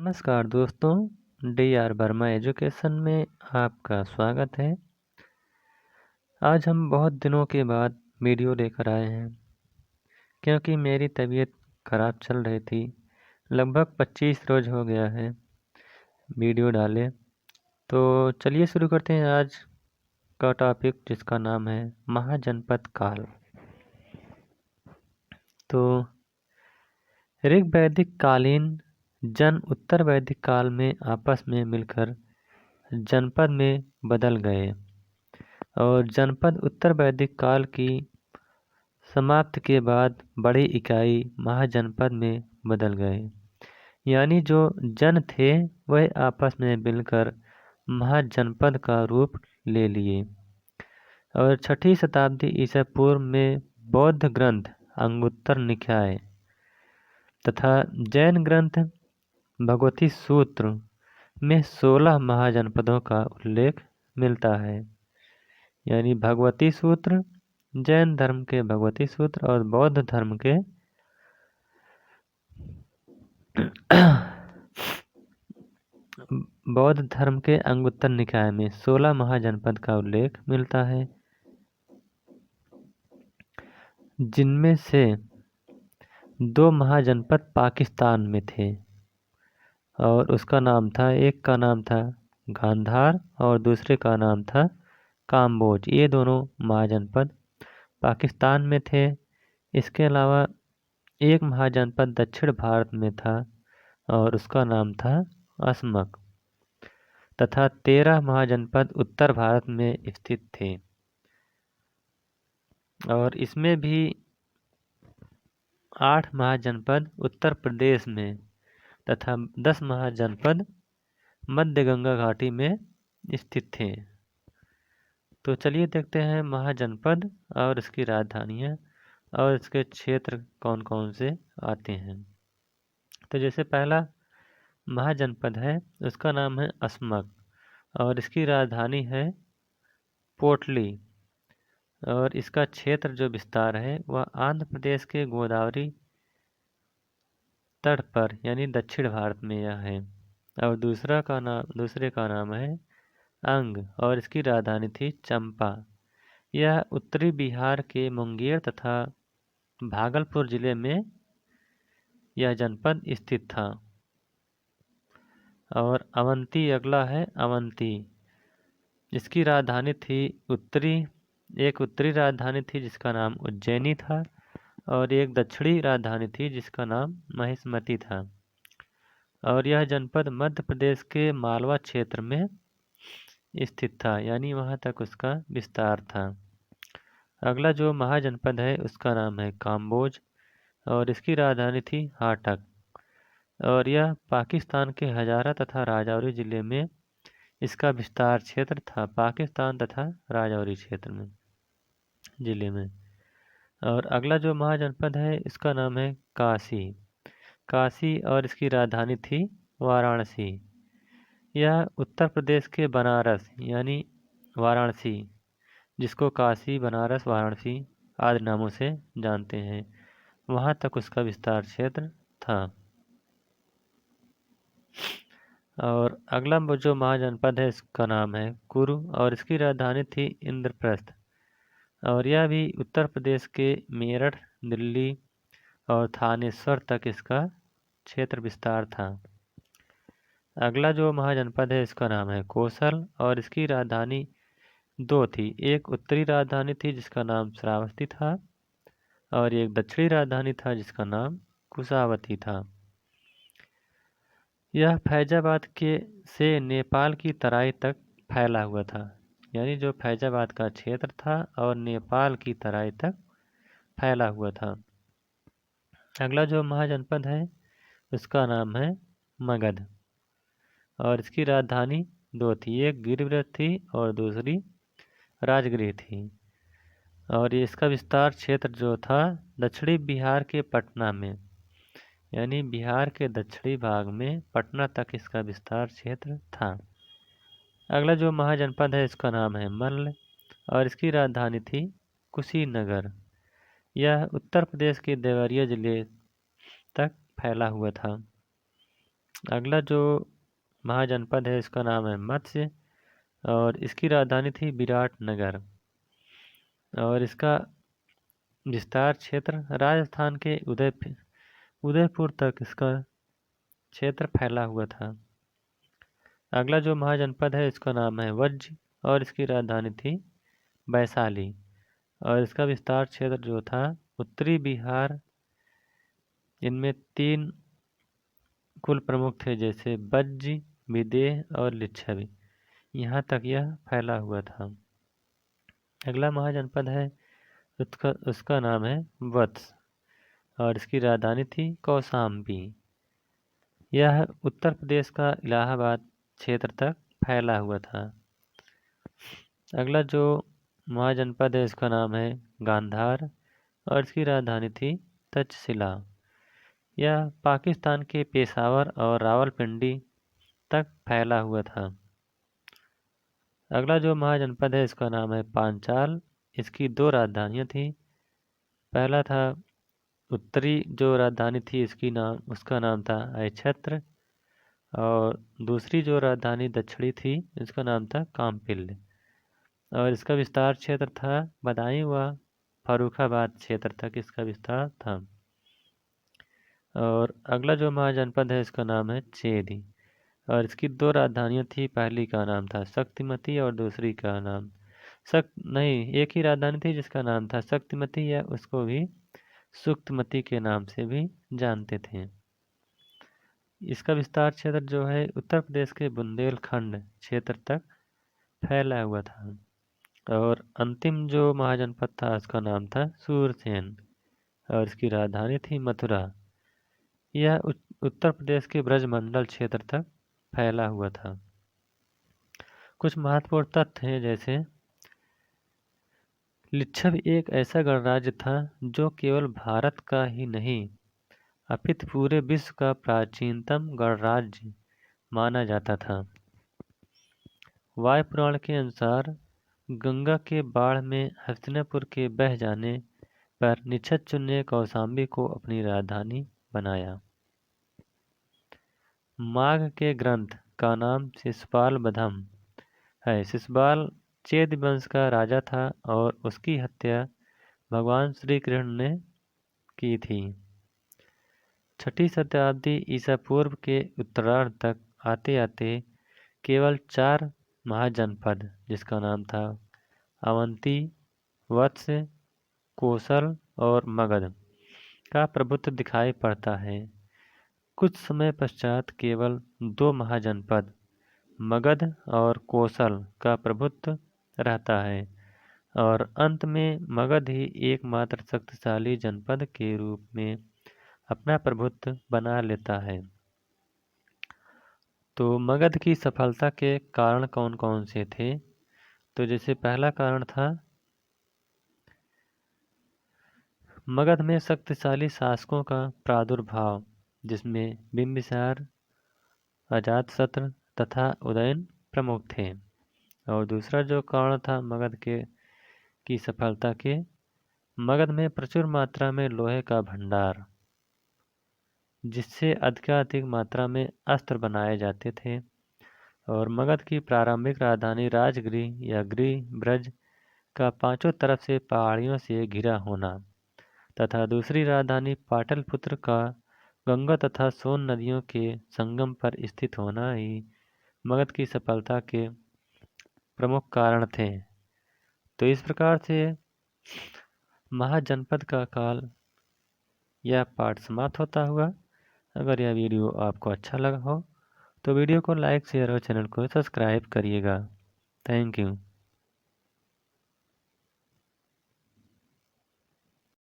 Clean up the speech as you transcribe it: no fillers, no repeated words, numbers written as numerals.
नमस्कार दोस्तों, D R Verma education में आपका स्वागत है। आज हम बहुत दिनों के बाद वीडियो लेकर आए हैं क्योंकि मेरी तबीयत खराब चल रही थी। लगभग 25 रोज हो गया है वीडियो डाले। तो चलिए शुरू करते हैं आज का टॉपिक, जिसका नाम है महाजनपद काल। तो ऋग वैदिक कालीन जन उत्तर वैदिक काल में आपस में मिलकर जनपद में बदल गए और जनपद उत्तर वैदिक काल की समाप्ति के बाद बड़ी इकाई महाजनपद में बदल गए। यानी जो जन थे वह आपस में मिलकर महाजनपद का रूप ले लिए। और 6ठी शताब्दी ईसा पूर्व में बौद्ध ग्रंथ अंगुत्तर निकाय तथा जैन ग्रंथ भगवती सूत्र में 16 महाजनपदों का उल्लेख मिलता है। यानी भगवती सूत्र, जैन धर्म के भगवती सूत्र और बौद्ध धर्म के अंगुत्तर निकाय में 16 महाजनपद का उल्लेख मिलता है, जिनमें से 2 महाजनपद पाकिस्तान में थे और उसका नाम था, एक का नाम था गांधार और दूसरे का नाम था काम्बोज। ये दोनों महाजनपद पाकिस्तान में थे। इसके अलावा एक महाजनपद दक्षिण भारत में था और उसका नाम था असमक, तथा 13 महाजनपद उत्तर भारत में स्थित थे। और इसमें भी 8 महाजनपद उत्तर प्रदेश में तथा 10 महाजनपद मध्य गंगा घाटी में स्थित थे। तो चलिए देखते हैं महाजनपद और इसकी राजधानियाँ और इसके क्षेत्र कौन कौन से आते हैं। तो जैसे पहला महाजनपद है उसका नाम है असमक और इसकी राजधानी है पोटली। और इसका क्षेत्र जो विस्तार है वह आंध्र प्रदेश के गोदावरी तट पर यानी दक्षिण भारत में यह है। और दूसरे का नाम है अंग और इसकी राजधानी थी चंपा। यह उत्तरी बिहार के मुंगेर तथा भागलपुर जिले में यह जनपद स्थित था। और अवंती अगला है अवंती। इसकी राजधानी थी एक उत्तरी राजधानी थी जिसका नाम उज्जैनी था और एक दक्षिणी राजधानी थी जिसका नाम महिष्मती था। और यह जनपद मध्य प्रदेश के मालवा क्षेत्र में स्थित था, यानी वहाँ तक उसका विस्तार था। अगला जो महाजनपद है उसका नाम है काम्बोज और इसकी राजधानी थी हाटक। और यह पाकिस्तान के हजारा तथा राजौरी जिले में इसका विस्तार क्षेत्र था, पाकिस्तान तथा राजौरी क्षेत्र में जिले में। और अगला जो महाजनपद है इसका नाम है काशी और इसकी राजधानी थी वाराणसी। यह उत्तर प्रदेश के बनारस यानी वाराणसी, जिसको काशी, बनारस, वाराणसी आदि नामों से जानते हैं, वहाँ तक उसका विस्तार क्षेत्र था। और अगला जो महाजनपद है इसका नाम है कुरु और इसकी राजधानी थी इंद्रप्रस्थ। और यह भी उत्तर प्रदेश के मेरठ, दिल्ली और थानेश्वर तक इसका क्षेत्र विस्तार था। अगला जो महाजनपद है इसका नाम है कौशल और इसकी राजधानी 2 थी। एक उत्तरी राजधानी थी जिसका नाम श्रावस्ती था और एक दक्षिणी राजधानी था जिसका नाम कुशावती था। यह फैजाबाद से नेपाल की तराई तक फैला हुआ था, यानी जो फैजाबाद का क्षेत्र था और नेपाल की तराई तक फैला हुआ था। अगला जो महाजनपद है उसका नाम है मगध और इसकी राजधानी 2 थी, एक गिरिवृत थी और दूसरी राजगृह थी। और इसका विस्तार क्षेत्र जो था दक्षिणी बिहार के पटना में, यानी बिहार के दक्षिणी भाग में पटना तक इसका विस्तार क्षेत्र था। अगला जो महाजनपद है इसका नाम है मल्ल और इसकी राजधानी थी कुशीनगर। यह उत्तर प्रदेश के देवरिया जिले तक फैला हुआ था। अगला जो महाजनपद है इसका नाम है मत्स्य और इसकी राजधानी थी विराटनगर और इसका विस्तार क्षेत्र राजस्थान के उदयपुर तक इसका क्षेत्र फैला हुआ था। अगला जो महाजनपद है इसका नाम है वज्र और इसकी राजधानी थी वैशाली और इसका विस्तार क्षेत्र जो था उत्तरी बिहार। इनमें 3 कुल प्रमुख थे जैसे बज्जी, विदेह और लिच्छवी। यहाँ तक यह फैला हुआ था। अगला महाजनपद है उसका नाम है वत्स और इसकी राजधानी थी कौशाम्बी। यह उत्तर प्रदेश का इलाहाबाद क्षेत्र तक फैला हुआ था। अगला जो महाजनपद है इसका नाम है गांधार और इसकी राजधानी थी तक्षशिला। यह पाकिस्तान के पेशावर और रावलपिंडी तक फैला हुआ था। अगला जो महाजनपद है इसका नाम है पांचाल। इसकी 2 राजधानियाँ थी। पहला था उत्तरी जो राजधानी थी उसका नाम था अयछत्र और दूसरी जो राजधानी दक्षिणी थी इसका नाम था कामपिल्य और इसका विस्तार क्षेत्र था बदायूं व फर्रुखाबाद क्षेत्र तक इसका विस्तार था। और अगला जो महाजनपद है इसका नाम है चेदी और इसकी 2 राजधानियाँ थी। पहली का नाम था शक्तिमती और दूसरी का नाम एक ही राजधानी थी जिसका नाम था शक्तिमती या उसको भी सुक्तमती के नाम से भी जानते थे। इसका विस्तार क्षेत्र जो है उत्तर प्रदेश के बुंदेलखंड क्षेत्र तक फैला हुआ था। और अंतिम जो महाजनपद था उसका नाम था सूरसेन और इसकी राजधानी थी मथुरा। यह उत्तर प्रदेश के ब्रजमंडल क्षेत्र तक फैला हुआ था। कुछ महत्वपूर्ण तथ्य हैं जैसे लिच्छवी एक ऐसा गणराज्य था जो केवल भारत का ही नहीं अपितु पूरे विश्व का प्राचीनतम गणराज्य माना जाता था। वायु पुराण के अनुसार गंगा के बाढ़ में हस्तिनापुर के बह जाने पर निषद ने कौशाम्बी को अपनी राजधानी बनाया। माघ के ग्रंथ का नाम शिशुपाल बधम है। शिशुपाल चेद वंश का राजा था और उसकी हत्या भगवान श्री कृष्ण ने की थी। 6ठी शताब्दी ईसा पूर्व के उत्तरार्ध तक आते आते केवल 4 महाजनपद जिसका नाम था अवंती, वत्स, कोसल और मगध का प्रभुत्व दिखाई पड़ता है। कुछ समय पश्चात केवल 2 महाजनपद मगध और कोसल का प्रभुत्व रहता है और अंत में मगध ही एकमात्र शक्तिशाली जनपद के रूप में अपना प्रभुत्व बना लेता है। तो मगध की सफलता के कारण कौन कौन से थे? तो जैसे पहला कारण था मगध में शक्तिशाली शासकों का प्रादुर्भाव जिसमें बिंबिसार, अजातशत्रु तथा उदयन प्रमुख थे। और दूसरा जो कारण था मगध की सफलता के मगध में प्रचुर मात्रा में लोहे का भंडार जिससे अधिकाधिक मात्रा में अस्त्र बनाए जाते थे। और मगध की प्रारंभिक राजधानी राजगृह या गृह ब्रज का 5 तरफ से पहाड़ियों से घिरा होना तथा दूसरी राजधानी पाटलिपुत्र का गंगा तथा सोन नदियों के संगम पर स्थित होना ही मगध की सफलता के प्रमुख कारण थे। तो इस प्रकार से महाजनपद का काल यह पाठ समाप्त होता हुआ। अगर यह वीडियो आपको अच्छा लगा हो तो वीडियो को लाइक, शेयर और चैनल को सब्सक्राइब करिएगा। Thank you.